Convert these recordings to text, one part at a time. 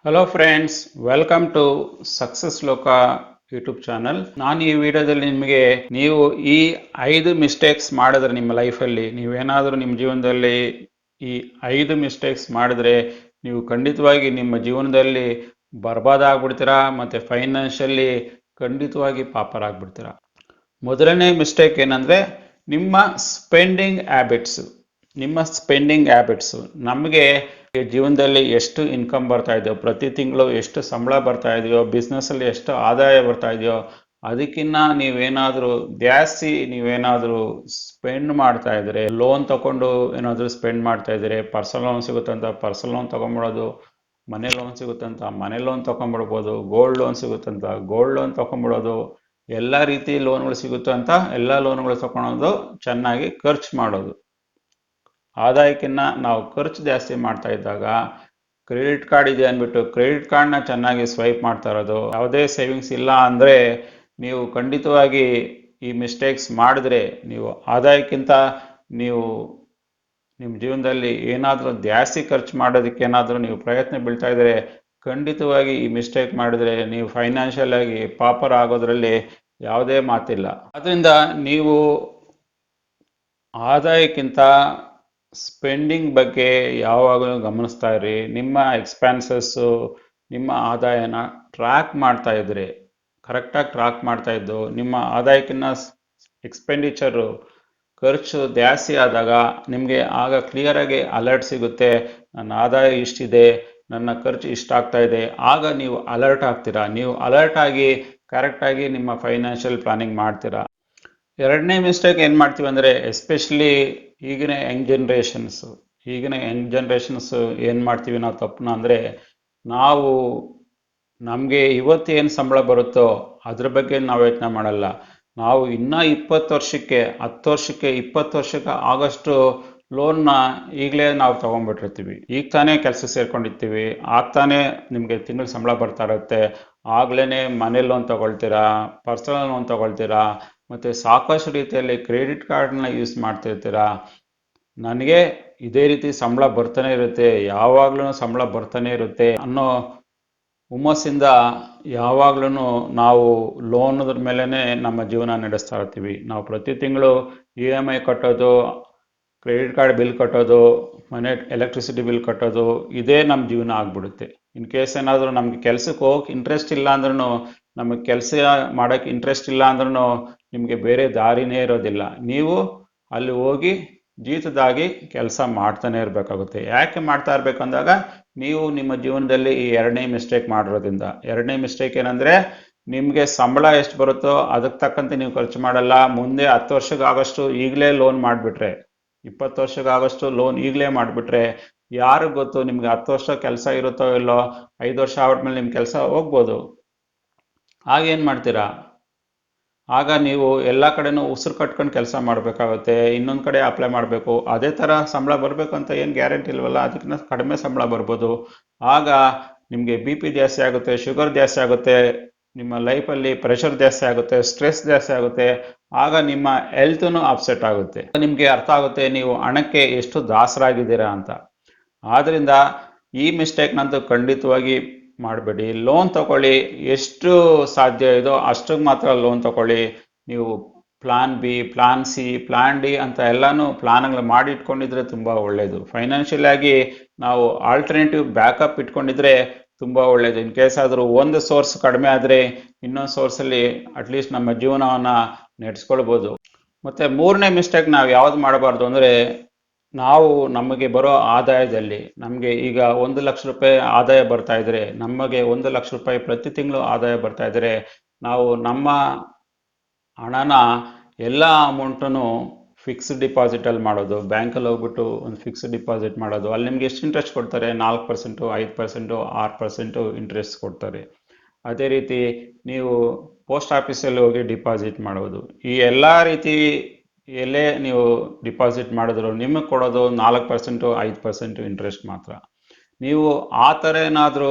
Hello friends, welcome to SuccessLoka YouTube channel. ನಾನು ಈ ವಿಡಿಯೋದಲ್ಲಿ ನಿಮಗೆ ನೀವು ಈ 5 ಮಿಸ್ಟೇಕ್ಸ್ ಮಾಡಿದ್ರೆ ನಿಮ್ಮ ಲೈಫಲ್ಲಿ, ನೀವೇನಾದರೂ ನಿಮ್ಮ ಜೀವನದಲ್ಲಿ ಈ 5 ಮಿಸ್ಟೇಕ್ಸ್ ಮಾಡಿದ್ರೆ ನೀವು ಖಂಡಿತವಾಗಿ ನಿಮ್ಮ ಜೀವನದಲ್ಲಿ ಬರ್ಬಾದಾಗ್ಬಿಡ್ತೀರಾ ಮತ್ತು ಫೈನಾನ್ಷಿಯಲಿ ಖಂಡಿತವಾಗಿ ಪಾಪರಾಗ್ಬಿಡ್ತೀರಾ. ಮೊದಲನೇ ಮಿಸ್ಟೇಕ್ ಏನಂದರೆ ನಿಮ್ಮ ಸ್ಪೆಂಡಿಂಗ್ ಹ್ಯಾಬಿಟ್ಸು. ನಮಗೆ ಜೀವನದಲ್ಲಿ ಎಷ್ಟು ಇನ್ಕಮ್ ಬರ್ತಾ ಇದೆಯೋ, ಪ್ರತಿ ತಿಂಗಳು ಎಷ್ಟು ಸಂಬಳ ಬರ್ತಾ ಇದೆಯೋ, ಬಿಸ್ನೆಸ್ಸಲ್ಲಿ ಎಷ್ಟು ಆದಾಯ ಬರ್ತಾ ಇದೆಯೋ, ಅದಕ್ಕಿಂತ ನೀವೇನಾದರೂ ಸ್ಪೆಂಡ್ ಮಾಡ್ತಾ ಇದ್ರೆ, ಲೋನ್ ತಗೊಂಡು ಏನಾದರೂ ಸ್ಪೆಂಡ್ ಮಾಡ್ತಾ ಇದ್ರೆ, ಪರ್ಸನಲ್ ಲೋನ್ ಸಿಗುತ್ತಂತ ಪರ್ಸನಲ್ ಲೋನ್ ತೊಗೊಂಬಿಡೋದು, ಮನೆ ಲೋನ್ ಸಿಗುತ್ತಂತ ಮನೆ ಲೋನ್ ತೊಗೊಂಬಿಡ್ಬೋದು, ಗೋಲ್ಡ್ ಲೋನ್ ಸಿಗುತ್ತಂತ ಗೋಲ್ಡ್ ಲೋನ್ ತೊಗೊಂಬಿಡೋದು, ಎಲ್ಲ ರೀತಿ ಲೋನ್ಗಳು ಸಿಗುತ್ತಂತ ಎಲ್ಲ ಲೋನ್ಗಳು ತಗೊಳೋದು, ಚೆನ್ನಾಗಿ ಖರ್ಚು ಮಾಡೋದು. ಆದಾಯಕ್ಕಿಂತ ನಾವು ಖರ್ಚು ಜಾಸ್ತಿ ಮಾಡ್ತಾ ಇದ್ದಾಗ ಕ್ರೆಡಿಟ್ ಕಾರ್ಡ್ ಇದೆ ಅಂದ್ಬಿಟ್ಟು ಕ್ರೆಡಿಟ್ ಕಾರ್ಡ್ನ ಚೆನ್ನಾಗಿ ಸ್ವೈಪ್ ಮಾಡ್ತಾ ಇರೋದು, ಯಾವುದೇ ಸೇವಿಂಗ್ಸ್ ಇಲ್ಲ ಅಂದರೆ ನೀವು ಖಂಡಿತವಾಗಿ ಈ ಮಿಸ್ಟೇಕ್ಸ್ ಮಾಡಿದ್ರೆ, ನೀವು ಆದಾಯಕ್ಕಿಂತ ನೀವು ನಿಮ್ಮ ಜೀವನದಲ್ಲಿ ಏನಾದರೂ ಜಾಸ್ತಿ ಖರ್ಚು ಮಾಡೋದಕ್ಕೆ ಏನಾದರೂ ನೀವು ಪ್ರಯತ್ನ ಬೀಳ್ತಾ ಇದ್ರೆ, ಖಂಡಿತವಾಗಿ ಈ ಮಿಸ್ಟೇಕ್ ಮಾಡಿದ್ರೆ ನೀವು ಫೈನಾನ್ಷಿಯಲ್ ಆಗಿ ಪಾಪರ್ ಆಗೋದ್ರಲ್ಲಿ ಯಾವುದೇ ಮಾತಿಲ್ಲ. ಅದರಿಂದ ನೀವು ಆದಾಯಕ್ಕಿಂತ ಸ್ಪೆಂಡಿಂಗ್ ಬಗ್ಗೆ ಯಾವಾಗಲೂ ಗಮನಿಸ್ತಾ ಇರಿ. ನಿಮ್ಮ ಎಕ್ಸ್ಪೆನ್ಸಸ್ಸು, ನಿಮ್ಮ ಆದಾಯನ ಟ್ರ್ಯಾಕ್ ಮಾಡ್ತಾ ಇದ್ರೆ, ಕರೆಕ್ಟಾಗಿ ಟ್ರ್ಯಾಕ್ ಮಾಡ್ತಾ ಇದ್ದು ನಿಮ್ಮ ಆದಾಯಕ್ಕಿಂತ ಎಕ್ಸ್ಪೆಂಡಿಚರು ಖರ್ಚು ಜಾಸ್ತಿ ಆದಾಗ ನಿಮಗೆ ಆಗ ಕ್ಲಿಯರಾಗಿ ಅಲರ್ಟ್ ಸಿಗುತ್ತೆ. ನನ್ನ ಆದಾಯ ಇಷ್ಟಿದೆ, ನನ್ನ ಖರ್ಚು ಇಷ್ಟಾಗ್ತಾ ಇದೆ. ಆಗ ನೀವು ಅಲರ್ಟ್ ಆಗ್ತೀರಾ. ನೀವು ಅಲರ್ಟ್ ಆಗಿ ಕರೆಕ್ಟಾಗಿ ನಿಮ್ಮ ಫೈನಾನ್ಷಿಯಲ್ ಪ್ಲಾನಿಂಗ್ ಮಾಡ್ತೀರಾ. ಎರಡನೇ ಮಿಸ್ಟೇಕ್ ಏನು ಮಾಡ್ತೀವಿ ಅಂದರೆ, ಎಸ್ಪೆಷಲಿ ಈಗಿನ ಯಂಗ್ ಜನ್ರೇಷನ್ಸು ಏನು ಮಾಡ್ತೀವಿ ನಾವು ತಪ್ಪನ ಅಂದರೆ, ನಮಗೆ ಇವತ್ತು ಏನು ಸಂಬಳ ಬರುತ್ತೋ ಅದ್ರ ಬಗ್ಗೆ ನಾವು ಯೋಚನೆ ಮಾಡಲ್ಲ. ನಾವು ಇನ್ನೂ 20 ವರ್ಷಕ್ಕೆ 10 ವರ್ಷಕ್ಕೆ 20 ವರ್ಷಕ್ಕೆ ಆಗಷ್ಟು ಲೋನ್ನ ಈಗಲೇ ನಾವು ತೊಗೊಂಡ್ಬಿಟ್ಟಿರ್ತೀವಿ. ಈಗ ತಾನೇ ಕೆಲಸ ಸೇರ್ಕೊಂಡಿರ್ತೀವಿ, ಆಗ ತಾನೇ ನಿಮಗೆ ತಿಂಗಳಿಗೆ ಸಂಬಳ ಬರ್ತಾ ಇರುತ್ತೆ, ಆಗ್ಲೇ ಮನೆ ಲೋನ್ ತೊಗೊಳ್ತೀರಾ, ಪರ್ಸನಲ್ ಲೋನ್ ತೊಗೊಳ್ತೀರಾ, ಮತ್ತು ಸಾಕಷ್ಟು ರೀತಿಯಲ್ಲಿ ಕ್ರೆಡಿಟ್ ಕಾರ್ಡನ್ನ ಯೂಸ್ ಮಾಡ್ತಿರ್ತೀರಾ. ನನಗೆ ಇದೇ ರೀತಿ ಸಂಬಳ ಬರ್ತಾನೆ ಇರುತ್ತೆ, ಯಾವಾಗ್ಲೂ ಸಂಬಳ ಬರ್ತಾನೆ ಇರುತ್ತೆ ಅನ್ನೋ ಹುಮ್ಮಸ್ಸಿಂದ ಯಾವಾಗ್ಲೂ ನಾವು ಲೋನದ್ರ ಮೇಲೇ ನಮ್ಮ ಜೀವನ ನಡೆಸ್ತಾ ಇರ್ತೀವಿ. ನಾವು ಪ್ರತಿ ತಿಂಗಳು EMI ಕಟ್ಟೋದು, ಕ್ರೆಡಿಟ್ ಕಾರ್ಡ್ ಬಿಲ್ ಕಟ್ಟೋದು, ಮನೆ ಎಲೆಕ್ಟ್ರಿಸಿಟಿ ಬಿಲ್ ಕಟ್ಟೋದು, ಇದೇ ನಮ್ಮ ಜೀವನ ಆಗ್ಬಿಡುತ್ತೆ. ಇನ್ ಕೇಸ್ ಏನಾದರೂ ನಮಗೆ ಕೆಲಸಕ್ಕೆ ಹೋಗಕ್ಕೆ ಇಂಟ್ರೆಸ್ಟ್ ಇಲ್ಲ ಅಂದ್ರೂ, ನಮಗೆ ಕೆಲಸ ಮಾಡೋಕ್ಕೆ ಇಂಟ್ರೆಸ್ಟ್ ಇಲ್ಲ ಅಂದ್ರೂ ನಿಮಗೆ ಬೇರೆ ದಾರಿನೇ ಇರೋದಿಲ್ಲ. ನೀವು ಅಲ್ಲಿ ಹೋಗಿ ಜೀತದಾಗಿ ಕೆಲಸ ಮಾಡ್ತಾನೆ ಇರಬೇಕಾಗುತ್ತೆ. ಯಾಕೆ ಮಾಡ್ತಾ ಇರಬೇಕು ಅಂದಾಗ, ನೀವು ನಿಮ್ಮ ಜೀವನದಲ್ಲಿ ಈ ಎರಡನೇ ಮಿಸ್ಟೇಕ್ ಮಾಡಿರೋದ್ರಿಂದ. ಎರಡನೇ ಮಿಸ್ಟೇಕ್ ಏನಂದರೆ, ನಿಮಗೆ ಸಂಬಳ ಎಷ್ಟು ಬರುತ್ತೋ ಅದಕ್ಕೆ ತಕ್ಕಂತೆ ನೀವು ಖರ್ಚು ಮಾಡಲ್ಲ. ಮುಂದೆ 10 ವರ್ಷಕ್ಕೆ ಆಗಷ್ಟು ಈಗಲೇ ಲೋನ್ ಮಾಡಿಬಿಟ್ರೆ, 20 ವರ್ಷಕ್ಕೆ ಆಗಷ್ಟು ಲೋನ್ ಈಗಲೇ ಮಾಡಿಬಿಟ್ರೆ, ಯಾರಿಗೆ ಗೊತ್ತು ನಿಮಗೆ 10 ವರ್ಷ ಕೆಲಸ ಇರುತ್ತೋ ಇಲ್ಲೋ, 5 ವರ್ಷ ಆದ್ಮೇಲೆ ನಿಮ್ಮ ಕೆಲಸ ಹೋಗ್ಬೋದು. ಆಗೇನು ಮಾಡ್ತೀರಾ? ಆಗ ನೀವು ಎಲ್ಲ ಕಡೆನೂ ಉಸಿರು ಕಟ್ಕೊಂಡು ಕೆಲಸ ಮಾಡಬೇಕಾಗುತ್ತೆ, ಇನ್ನೊಂದು ಕಡೆ ಅಪ್ಲೈ ಮಾಡಬೇಕು. ಅದೇ ಥರ ಸಂಬಳ ಬರಬೇಕು ಅಂತ ಏನು ಗ್ಯಾರಂಟಿ ಇಲ್ವಲ್ಲ, ಅದಕ್ಕಿಂತ ಕಡಿಮೆ ಸಂಬಳ ಬರ್ಬೋದು. ಆಗ ನಿಮಗೆ BP ಜಾಸ್ತಿ ಆಗುತ್ತೆ, ಶುಗರ್ ಜಾಸ್ತಿ ಆಗುತ್ತೆ, ನಿಮ್ಮ ಲೈಫಲ್ಲಿ ಪ್ರೆಷರ್ ಜಾಸ್ತಿ ಆಗುತ್ತೆ, ಸ್ಟ್ರೆಸ್ ಜಾಸ್ತಿ ಆಗುತ್ತೆ. ಆಗ ನಿಮ್ಮ ಹೆಲ್ತೂ ಅಪ್ಸೆಟ್ ಆಗುತ್ತೆ. ನಿಮಗೆ ಅರ್ಥ ಆಗುತ್ತೆ ನೀವು ಹಣಕ್ಕೆ ಎಷ್ಟು ದಾಸರಾಗಿದ್ದೀರಾ ಅಂತ. ಆದ್ದರಿಂದ ಈ ಮಿಸ್ಟೇಕ್ನಂತೂ ಖಂಡಿತವಾಗಿ ಮಾಡಬೇಡಿ. ಲೋನ್ ತಗೊಳ್ಳಿ, ಎಷ್ಟು ಸಾಧ್ಯ ಇದೋ ಅಷ್ಟಿಗೆ ಮಾತ್ರ ಲೋನ್ ತಗೊಳ್ಳಿ. ನೀವು plan B, plan C, plan D ಅಂತ ಎಲ್ಲನೂ ಪ್ಲಾನ್ಗಳು ಮಾಡಿ ಇಟ್ಕೊಂಡಿದ್ರೆ ತುಂಬ ಒಳ್ಳೆಯದು. ಫೈನಾನ್ಷಿಯಲ್ ಆಗಿ ನಾವು ಆಲ್ಟರ್ನೇಟಿವ್ ಬ್ಯಾಕಪ್ ಇಟ್ಕೊಂಡಿದ್ರೆ ತುಂಬ ಒಳ್ಳೆಯದು. ಇನ್ ಕೇಸ್ ಆದರೂ ಒಂದು ಸೋರ್ಸ್ ಕಡಿಮೆ ಆದರೆ ಇನ್ನೊಂದು ಸೋರ್ಸಲ್ಲಿ ಅಟ್ಲೀಸ್ಟ್ ನಮ್ಮ ಜೀವನವನ್ನು ನಡೆಸ್ಕೊಳ್ಬೋದು. ಮತ್ತು ಮೂರನೇ ಮಿಸ್ಟೇಕ್ ನಾವು ಯಾವ್ದು ಮಾಡಬಾರ್ದು ಅಂದರೆ, ನಮಗೆ ಬರೋ ಆದಾಯದಲ್ಲಿ, ನಮಗೆ ಈಗ 1 ಲಕ್ಷ ರೂಪಾಯಿ ಆದಾಯ ಬರ್ತಾ ಇದ್ರೆ, ನಮಗೆ 1 ಲಕ್ಷ ರೂಪಾಯಿ ಪ್ರತಿ ತಿಂಗಳು ಆದಾಯ ಬರ್ತಾ ಇದ್ರೆ, ನಾವು ನಮ್ಮ ಹಣನ ಎಲ್ಲ ಅಮೌಂಟನ್ನು ಫಿಕ್ಸ್ಡ್ ಡಿಪಾಸಿಟಲ್ಲಿ ಮಾಡೋದು. ಬ್ಯಾಂಕಲ್ಲಿ ಹೋಗ್ಬಿಟ್ಟು ಒಂದು ಫಿಕ್ಸ್ಡ್ ಡಿಪಾಸಿಟ್ ಮಾಡೋದು. ಅಲ್ಲಿ ನಿಮಗೆ ಎಷ್ಟು ಇಂಟ್ರೆಸ್ಟ್ ಕೊಡ್ತಾರೆ? 4%, 5%, 6% ಇಂಟ್ರೆಸ್ಟ್ ಕೊಡ್ತಾರೆ. ಅದೇ ರೀತಿ ನೀವು ಪೋಸ್ಟ್ ಆಫೀಸಲ್ಲಿ ಹೋಗಿ ಡಿಪಾಸಿಟ್ ಮಾಡೋದು. ಈ ಎಲ್ಲ ರೀತಿ ಎಲ್ಲೇ ನೀವು ಡಿಪಾಸಿಟ್ ಮಾಡಿದ್ರು ನಿಮಗೆ ಕೊಡೋದು 4%, 5% ಇಂಟ್ರೆಸ್ಟ್ ಮಾತ್ರ. ನೀವು ಆ ಥರ ಏನಾದರೂ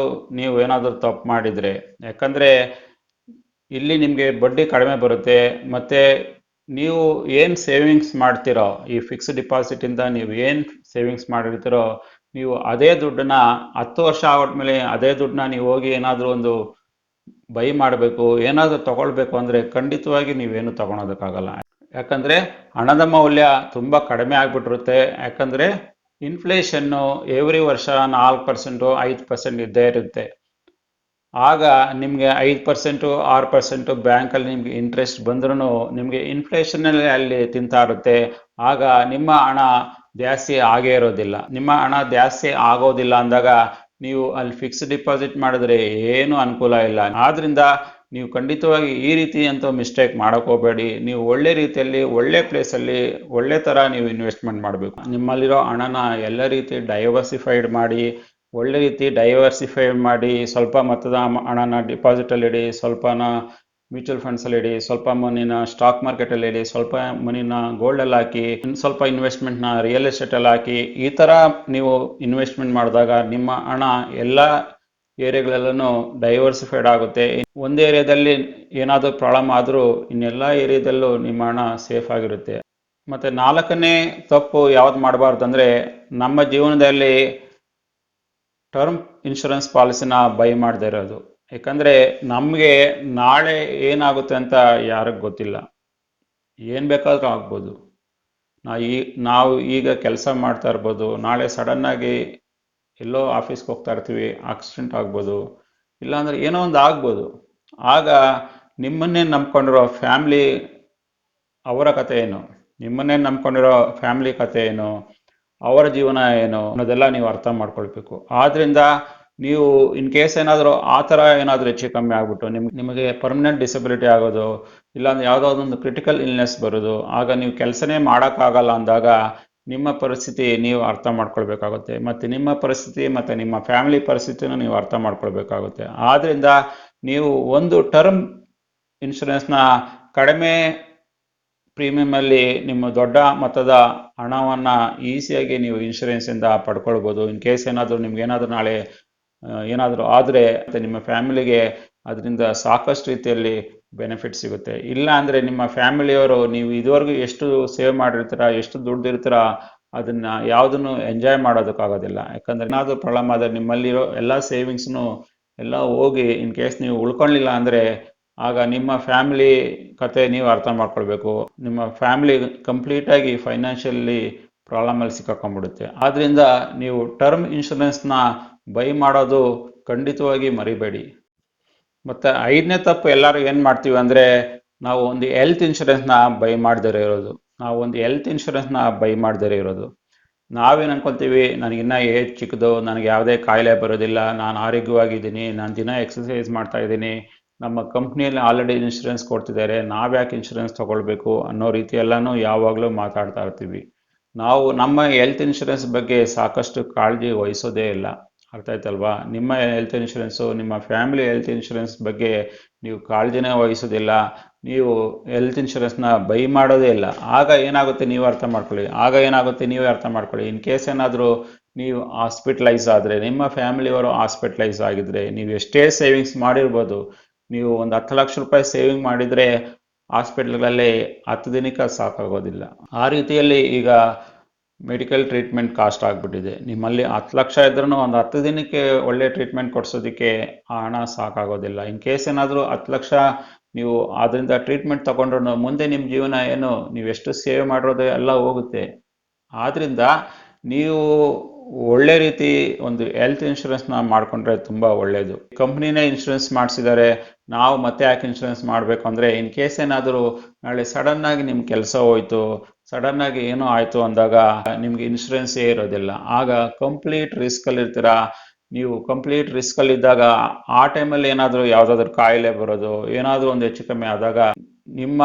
ತಪ್ಪು ಮಾಡಿದರೆ, ಯಾಕಂದರೆ ಇಲ್ಲಿ ನಿಮಗೆ ಬಡ್ಡಿ ಕಡಿಮೆ ಬರುತ್ತೆ, ಮತ್ತು ನೀವು ಏನು ಸೇವಿಂಗ್ಸ್ ಮಾಡ್ತೀರೋ, ಈ ಫಿಕ್ಸ್ಡ್ ಡಿಪಾಸಿಟಿಂದ ನೀವು ಏನು ಸೇವಿಂಗ್ಸ್ ಮಾಡಿರ್ತೀರೋ ನೀವು ಅದೇ ದುಡ್ಡನ್ನ 10 ವರ್ಷ ಆದ್ಮೇಲೆ ಅದೇ ದುಡ್ಡನ್ನ ನೀವು ಹೋಗಿ ಏನಾದರೂ ಒಂದು ಬೈ ಮಾಡಬೇಕು, ಏನಾದರೂ ತಗೊಳ್ಬೇಕು ಅಂದರೆ ಖಂಡಿತವಾಗಿ ನೀವೇನು ತಗೊಳೋದಕ್ಕಾಗಲ್ಲ. ಯಾಕಂದರೆ ಹಣದ ಮೌಲ್ಯ ತುಂಬ ಕಡಿಮೆ ಆಗಿಬಿಟ್ಟಿರುತ್ತೆ. ಯಾಕಂದರೆ ಇನ್ಫ್ಲೇಷನ್ನು ಎವ್ರಿ ವರ್ಷ 4%, 5% ಇದ್ದೇ ಇರುತ್ತೆ. ಆಗ ನಿಮಗೆ 5%, 6% ಬ್ಯಾಂಕಲ್ಲಿ ನಿಮಗೆ ಇಂಟ್ರೆಸ್ಟ್ ಬಂದ್ರೂ ನಿಮಗೆ ಇನ್ಫ್ಲೇಷನಲ್ಲಿ ಅಲ್ಲಿ ತಿಂತಾ ಇರುತ್ತೆ. ಆಗ ನಿಮ್ಮ ಹಣ ಜಾಸ್ತಿ ಆಗೇ ಇರೋದಿಲ್ಲ. ನಿಮ್ಮ ಹಣ ಜಾಸ್ತಿ ಆಗೋದಿಲ್ಲ ಅಂದಾಗ ನೀವು ಅಲ್ಲಿ ಫಿಕ್ಸ್ಡ್ ಡಿಪಾಸಿಟ್ ಮಾಡಿದ್ರೆ ಏನು ಅನುಕೂಲ ಇಲ್ಲ. ಆದ್ರಿಂದ ನೀವು ಖಂಡಿತವಾಗಿ ಈ ರೀತಿ ಅಂತ ಮಿಸ್ಟೇಕ್ ಮಾಡಕ್ ಹೋಗಬೇಡಿ. ನೀವು ಒಳ್ಳೆ ರೀತಿಯಲ್ಲಿ ಒಳ್ಳೆ ಪ್ಲೇಸಲ್ಲಿ ಒಳ್ಳೆ ಥರ ನೀವು ಇನ್ವೆಸ್ಟ್ಮೆಂಟ್ ಮಾಡಬೇಕು. ನಿಮ್ಮಲ್ಲಿರೋ ಹಣನ ಎಲ್ಲ ರೀತಿ ಡೈವರ್ಸಿಫೈಡ್ ಮಾಡಿ, ಒಳ್ಳೆ ರೀತಿ ಡೈವರ್ಸಿಫೈ ಮಾಡಿ, ಸ್ವಲ್ಪ ಮೊತ್ತದ ಹಣನ ಡಿಪಾಸಿಟಲ್ಲಿ ಇಡಿ, ಸ್ವಲ್ಪನ ಮ್ಯೂಚುವಲ್ ಫಂಡ್ಸಲ್ಲಿ ಇಡಿ, ಸ್ವಲ್ಪ ಮನಿನ ಸ್ಟಾಕ್ ಮಾರ್ಕೆಟಲ್ಲಿ ಇಡಿ, ಸ್ವಲ್ಪ ಮನಿನ ಗೋಲ್ಡಲ್ಲಿ ಹಾಕಿ, ಸ್ವಲ್ಪ ಇನ್ವೆಸ್ಟ್ಮೆಂಟ್ನ ರಿಯಲ್ ಎಸ್ಟೇಟಲ್ಲಿ ಹಾಕಿ. ಈ ಥರ ನೀವು ಇನ್ವೆಸ್ಟ್ಮೆಂಟ್ ಮಾಡಿದಾಗ ನಿಮ್ಮ ಹಣ ಎಲ್ಲ ಏರಿಯಾಗಳಲ್ಲೂ ಡೈವರ್ಸಿಫೈಡ್ ಆಗುತ್ತೆ. ಒಂದು ಏರಿಯಾದಲ್ಲಿ ಏನಾದರೂ ಪ್ರಾಬ್ಲಮ್ ಆದರೂ ಇನ್ನೆಲ್ಲ ಏರಿಯಾದಲ್ಲೂ ನಿಮ್ಮ ಹಣ ಸೇಫ್ ಆಗಿರುತ್ತೆ. ಮತ್ತು 4ನೇ ತಪ್ಪು ಯಾವ್ದು ಮಾಡಬಾರ್ದು ಅಂದರೆ, ನಮ್ಮ ಜೀವನದಲ್ಲಿ ಟರ್ಮ್ ಇನ್ಶೂರೆನ್ಸ್ ಪಾಲಿಸಿನ ಬೈ ಮಾಡದೇ ಇರೋದು. ಯಾಕಂದರೆ ನಮಗೆ ನಾಳೆ ಏನಾಗುತ್ತೆ ಅಂತ ಯಾರಿಗೆ ಗೊತ್ತಿಲ್ಲ. ಏನು ಬೇಕಾದರೂ ಆಗ್ಬೋದು. ನಾವು ಈಗ ಕೆಲಸ ಮಾಡ್ತಾ ಇರ್ಬೋದು, ನಾಳೆ ಸಡನ್ನಾಗಿ ಎಲ್ಲೋ ಆಫೀಸ್ಗೆ ಹೋಗ್ತಾ ಇರ್ತೀವಿ, ಆಕ್ಸಿಡೆಂಟ್ ಆಗ್ಬೋದು, ಇಲ್ಲಾಂದರೆ ಏನೋ ಒಂದು ಆಗ್ಬೋದು. ಆಗ ನಿಮ್ಮನ್ನೇ ನಂಬ್ಕೊಂಡಿರೋ ಫ್ಯಾಮ್ಲಿ ಅವರ ಕತೆ ಏನು, ನಿಮ್ಮನ್ನೇ ನಂಬ್ಕೊಂಡಿರೋ ಫ್ಯಾಮ್ಲಿ ಕತೆ ಏನು, ಅವರ ಜೀವನ ಏನು ಅನ್ನೋದೆಲ್ಲ ನೀವು ಅರ್ಥ ಮಾಡ್ಕೊಳ್ಬೇಕು. ಆದ್ರಿಂದ ನೀವು ಇನ್ ಕೇಸ್ ಏನಾದರೂ ಆ ಥರ ಏನಾದರೂ ಹೆಚ್ಚು ಕಮ್ಮಿ ಆಗ್ಬಿಟ್ಟು ನಿಮಗೆ ಪರ್ಮನೆಂಟ್ ಡಿಸಬಿಲಿಟಿ ಆಗೋದು, ಇಲ್ಲಾಂದ್ರೆ ಯಾವುದಾದ್ರೊಂದು ಕ್ರಿಟಿಕಲ್ ಇಲ್ನೆಸ್ ಬರೋದು, ಆಗ ನೀವು ಕೆಲಸನೇ ಮಾಡೋಕ್ಕಾಗಲ್ಲ ಅಂದಾಗ ನಿಮ್ಮ ಪರಿಸ್ಥಿತಿ ನೀವು ಅರ್ಥ ಮಾಡ್ಕೊಳ್ಬೇಕಾಗುತ್ತೆ. ಮತ್ತು ನಿಮ್ಮ ಪರಿಸ್ಥಿತಿ ಮತ್ತು ನಿಮ್ಮ ಫ್ಯಾಮಿಲಿ ಪರಿಸ್ಥಿತಿನೂ ನೀವು ಅರ್ಥ ಮಾಡ್ಕೊಳ್ಬೇಕಾಗುತ್ತೆ. ಆದ್ರಿಂದ ನೀವು ಒಂದು ಟರ್ಮ್ ಇನ್ಶೂರೆನ್ಸ್ನ ಕಡಿಮೆ ಪ್ರೀಮಿಯಮಲ್ಲಿ ನಿಮ್ಮ ದೊಡ್ಡ ಮೊತ್ತದ ಹಣವನ್ನು ಈಸಿಯಾಗಿ ನೀವು ಇನ್ಶೂರೆನ್ಸಿಂದ ಪಡ್ಕೊಳ್ಬೋದು. ಇನ್ ಕೇಸ್ ಏನಾದರೂ ನಿಮ್ಗೇನಾದರೂ ನಾಳೆ ಏನಾದರೂ ಆದರೆ ನಿಮ್ಮ ಫ್ಯಾಮಿಲಿಗೆ ಅದರಿಂದ ಸಾಕಷ್ಟು ರೀತಿಯಲ್ಲಿ ಬೆನಿಫಿಟ್ ಸಿಗುತ್ತೆ. ಇಲ್ಲ ಅಂದರೆ ನಿಮ್ಮ ಫ್ಯಾಮಿಲಿಯವರು ನೀವು ಇದುವರೆಗೂ ಎಷ್ಟು ಸೇವ್ ಮಾಡಿರ್ತೀರ, ಎಷ್ಟು ದುಡ್ಡಿರ್ತೀರ, ಅದನ್ನು ಯಾವುದನ್ನು ಎಂಜಾಯ್ ಮಾಡೋದಕ್ಕಾಗೋದಿಲ್ಲ. ಯಾಕಂದರೆ ಏನಾದರೂ ಪ್ರಾಬ್ಲಮ್ ಆದರೆ ನಿಮ್ಮಲ್ಲಿರೋ ಎಲ್ಲ ಸೇವಿಂಗ್ಸ್ನು ಎಲ್ಲ ಹೋಗಿ ಇನ್ ಕೇಸ್ ನೀವು ಉಳ್ಕೊಳ್ಳಿಲ್ಲ ಅಂದರೆ ಆಗ ನಿಮ್ಮ ಫ್ಯಾಮಿಲಿ ಕತೆ ನೀವು ಅರ್ಥ ಮಾಡ್ಕೊಳ್ಬೇಕು. ನಿಮ್ಮ ಫ್ಯಾಮಿಲಿ ಕಂಪ್ಲೀಟಾಗಿ ಫೈನಾನ್ಷಿಯಲಿ ಪ್ರಾಬ್ಲಮಲ್ಲಿ ಸಿಕ್ಕಾಕೊಂಡ್ಬಿಡುತ್ತೆ. ಆದ್ದರಿಂದ ನೀವು ಟರ್ಮ್ ಇನ್ಶೂರೆನ್ಸ್ನ ಬೈ ಮಾಡೋದು ಖಂಡಿತವಾಗಿ ಮರಿಬೇಡಿ. ಮತ್ತು 5ನೇ ತಪ್ಪು ಎಲ್ಲರೂ ಏನು ಮಾಡ್ತೀವಿ ಅಂದರೆ, ನಾವು ಒಂದು ಹೆಲ್ತ್ ಇನ್ಶೂರೆನ್ಸ್ನ ಬೈ ಮಾಡದೇ ಇರೋದು. ನಾವೇನು ಅನ್ಕೊತೀವಿ, ನನಗಿನ್ನ ಏಜ್ ಚಿಕ್ಕದು, ನನಗೆ ಯಾವುದೇ ಕಾಯಿಲೆ ಬರೋದಿಲ್ಲ, ನಾನು ಆರೋಗ್ಯವಾಗಿದ್ದೀನಿ, ನಾನು ದಿನ ಎಕ್ಸಸೈಸ್ ಮಾಡ್ತಾ ಇದ್ದೀನಿ, ನಮ್ಮ ಕಂಪ್ನಿಯಲ್ಲಿ ಆಲ್ರೆಡಿ ಇನ್ಶೂರೆನ್ಸ್ ಕೊಡ್ತಿದ್ದಾರೆ, ನಾವ್ಯಾಕೆ ಇನ್ಶೂರೆನ್ಸ್ ತೊಗೊಳ್ಬೇಕು ಅನ್ನೋ ರೀತಿಯೆಲ್ಲನೂ ಯಾವಾಗಲೂ ಮಾತಾಡ್ತಾ ಇರ್ತೀವಿ. ನಾವು ನಮ್ಮ ಹೆಲ್ತ್ ಇನ್ಶೂರೆನ್ಸ್ ಬಗ್ಗೆ ಸಾಕಷ್ಟು ಕಾಳಜಿ ವಹಿಸೋದೇ ಇಲ್ಲ. ಅರ್ಥ ಆಯ್ತಲ್ವಾ? ನಿಮ್ಮ ಹೆಲ್ತ್ ಇನ್ಶೂರೆನ್ಸು, ನಿಮ್ಮ ಫ್ಯಾಮಿಲಿ ಹೆಲ್ತ್ ಇನ್ಶೂರೆನ್ಸ್ ಬಗ್ಗೆ ನೀವು ಕಾಳಜಿನೇ ವಹಿಸೋದಿಲ್ಲ. ನೀವು ಹೆಲ್ತ್ ಇನ್ಶೂರೆನ್ಸ್ನ ಬೈ ಮಾಡೋದೇ ಇಲ್ಲ. ಆಗ ಏನಾಗುತ್ತೆ ನೀವೇ ಅರ್ಥ ಮಾಡ್ಕೊಳ್ಳಿ. ಇನ್ ಕೇಸ್ ಏನಾದರೂ ನೀವು ಹಾಸ್ಪಿಟಲೈಸ್ ಆದರೆ, ನಿಮ್ಮ ಫ್ಯಾಮಿಲಿಯವರು ಹಾಸ್ಪಿಟಲೈಸ್ ಆಗಿದ್ರೆ, ನೀವು ಎಷ್ಟೇ ಸೇವಿಂಗ್ಸ್ ಮಾಡಿರ್ಬೋದು, ನೀವು ಒಂದು 10 ಲಕ್ಷ ರೂಪಾಯಿ ಸೇವಿಂಗ್ ಮಾಡಿದರೆ ಹಾಸ್ಪಿಟ್ಲ್ಗಳಲ್ಲಿ 10 ದಿನಕ್ಕೆ ಸಾಕಾಗೋದಿಲ್ಲ. ಆ ರೀತಿಯಲ್ಲಿ ಈಗ ಮೆಡಿಕಲ್ ಟ್ರೀಟ್ಮೆಂಟ್ ಕಾಸ್ಟ್ ಆಗಿಬಿಟ್ಟಿದೆ. ನಿಮ್ಮಲ್ಲಿ 10 ಲಕ್ಷ ಇದ್ರೂ ಒಂದು 10 ದಿನಕ್ಕೆ ಒಳ್ಳೆ ಟ್ರೀಟ್ಮೆಂಟ್ ಕೊಡಿಸೋದಕ್ಕೆ ಆ ಹಣ ಸಾಕಾಗೋದಿಲ್ಲ. ಇನ್ ಕೇಸ್ ಏನಾದರೂ 10 ಲಕ್ಷ ನೀವು ಅದರಿಂದ ಟ್ರೀಟ್ಮೆಂಟ್ ತಗೊಂಡ್ರು ಮುಂದೆ ನಿಮ್ಮ ಜೀವನ ಏನು, ನೀವೆಷ್ಟು ಸೇವ್ ಮಾಡಿರೋದು ಎಲ್ಲ ಹೋಗುತ್ತೆ. ಆದ್ದರಿಂದ ನೀವು ಒಳ್ಳೆ ರೀತಿ ಒಂದು ಹೆಲ್ತ್ ಇನ್ಶೂರೆನ್ಸ್ನ ಮಾಡಿಕೊಂಡ್ರೆ ತುಂಬ ಒಳ್ಳೆಯದು. ಕಂಪ್ನಿನೇ ಇನ್ಶೂರೆನ್ಸ್ ಮಾಡಿಸಿದ್ದಾರೆ, ನಾವು ಮತ್ತೆ ಯಾಕೆ ಇನ್ಶೂರೆನ್ಸ್ ಮಾಡಬೇಕು ಅಂದರೆ, ಇನ್ ಕೇಸ್ ಏನಾದರೂ ನಾಳೆ ಸಡನ್ನಾಗಿ ನಿಮ್ಮ ಕೆಲಸ ಹೋಯ್ತು, ಸಡನ್ನಾಗಿ ಏನೋ ಆಯಿತು ಅಂದಾಗ ನಿಮಗೆ ಇನ್ಶೂರೆನ್ಸೇ ಇರೋದಿಲ್ಲ. ಆಗ ಕಂಪ್ಲೀಟ್ ರಿಸ್ಕಲ್ಲಿ ಇರ್ತೀರ. ನೀವು ಕಂಪ್ಲೀಟ್ ರಿಸ್ಕಲ್ಲಿದ್ದಾಗ ಆ ಟೈಮಲ್ಲಿ ಏನಾದರೂ ಯಾವುದಾದ್ರೂ ಕಾಯಿಲೆ ಬರೋದು, ಏನಾದರೂ ಒಂದು ಹೆಚ್ಚು ಕಮ್ಮಿ ಆದಾಗ ನಿಮ್ಮ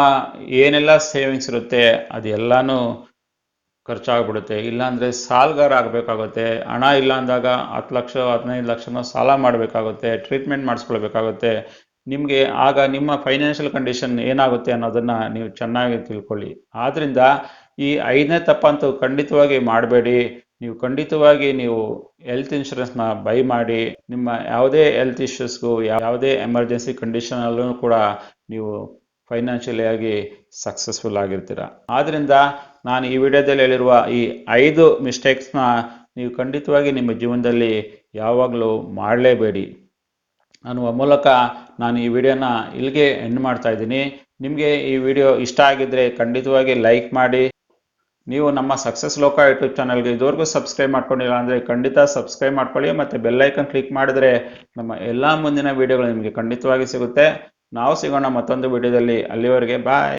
ಏನೆಲ್ಲ ಸೇವಿಂಗ್ಸ್ ಇರುತ್ತೆ ಅದೆಲ್ಲನೂ ಖರ್ಚಾಗ್ಬಿಡುತ್ತೆ. ಇಲ್ಲಾಂದರೆ ಸಾಲಗಾರ ಆಗಬೇಕಾಗುತ್ತೆ. ಹಣ ಇಲ್ಲ ಅಂದಾಗ 10 ಲಕ್ಷ 15 ಲಕ್ಷನೋ ಸಾಲ ಮಾಡಬೇಕಾಗುತ್ತೆ, ಟ್ರೀಟ್ಮೆಂಟ್ ಮಾಡಿಸ್ಕೊಳ್ಬೇಕಾಗುತ್ತೆ. ನಿಮಗೆ ಆಗ ನಿಮ್ಮ ಫೈನಾನ್ಷಿಯಲ್ ಕಂಡೀಷನ್ ಏನಾಗುತ್ತೆ ಅನ್ನೋದನ್ನು ನೀವು ಚೆನ್ನಾಗಿ ತಿಳ್ಕೊಳ್ಳಿ. ಆದ್ದರಿಂದ ಈ 5ನೇ ತಪ್ಪಂತೂ ಖಂಡಿತವಾಗಿ ಮಾಡಬೇಡಿ. ನೀವು ಖಂಡಿತವಾಗಿ ನೀವು ಹೆಲ್ತ್ ಇನ್ಶೂರೆನ್ಸ್ನ ಬೈ ಮಾಡಿ. ನಿಮ್ಮ ಯಾವುದೇ ಹೆಲ್ತ್ ಇಶ್ಯೂಸ್ಗೂ, ಯಾವುದೇ ಎಮರ್ಜೆನ್ಸಿ ಕಂಡೀಷನಲ್ಲೂ ಕೂಡ ನೀವು ಫೈನಾನ್ಷಿಯಲಿ ಆಗಿ ಸಕ್ಸಸ್ಫುಲ್ ಆಗಿರ್ತೀರ. ಆದ್ದರಿಂದ ನಾನು ಈ ವಿಡಿಯೋದಲ್ಲಿ ಹೇಳಿರುವ ಈ 5 ಮಿಸ್ಟೇಕ್ಸ್ನ ನೀವು ಖಂಡಿತವಾಗಿ ನಿಮ್ಮ ಜೀವನದಲ್ಲಿ ಯಾವಾಗಲೂ ಮಾಡಲೇಬೇಡಿ ಅನ್ನುವ ಮೂಲಕ ನಾನು ಈ ವಿಡಿಯೋನ ಇಲ್ಲಿಗೆ ಎಂಡ್ ಮಾಡ್ತಾ ಇದ್ದೀನಿ. ನಿಮಗೆ ಈ ವಿಡಿಯೋ ಇಷ್ಟ ಆಗಿದ್ದರೆ ಖಂಡಿತವಾಗಿ ಲೈಕ್ ಮಾಡಿ. ನೀವು ನಮ್ಮ ಸಕ್ಸಸ್ ಲೋಕ ಯೂಟ್ಯೂಬ್ ಚಾನಲ್ಗೆ ಇದುವರೆಗೂ ಸಬ್ಸ್ಕ್ರೈಬ್ ಮಾಡ್ಕೊಂಡಿಲ್ಲ ಅಂದರೆ ಖಂಡಿತ ಸಬ್ಸ್ಕ್ರೈಬ್ ಮಾಡ್ಕೊಳ್ಳಿ ಮತ್ತು ಬೆಲ್ಲೈಕನ್ ಕ್ಲಿಕ್ ಮಾಡಿದರೆ ನಮ್ಮ ಎಲ್ಲ ಮುಂದಿನ ವಿಡಿಯೋಗಳು ನಿಮಗೆ ಖಂಡಿತವಾಗಿ ಸಿಗುತ್ತೆ. ನಾವು ಸಿಗೋಣ ಮತ್ತೊಂದು ವಿಡಿಯೋದಲ್ಲಿ. ಅಲ್ಲಿವರೆಗೆ ಬಾಯ್.